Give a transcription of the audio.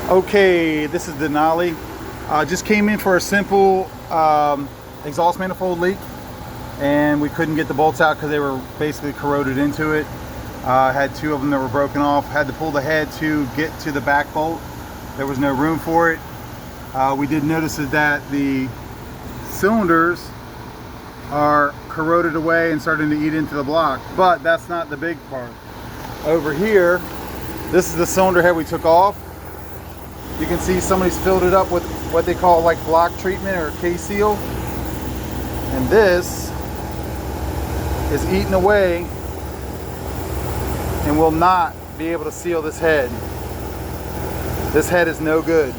Okay, this is Denali. Just came in for a simple exhaust manifold leak, and we couldn't get the bolts out because they were basically corroded into it. Had two of them that were broken off. Had to pull the head to get to the back bolt. There was no room for it. We did notice that the cylinders are corroded away and starting to eat into the block, but that's not the big part. Over here, this is the cylinder head we took off. You can see somebody's filled it up with what they call like block treatment or K-seal, and this is eating away and will not be able to seal this head. This head is no good.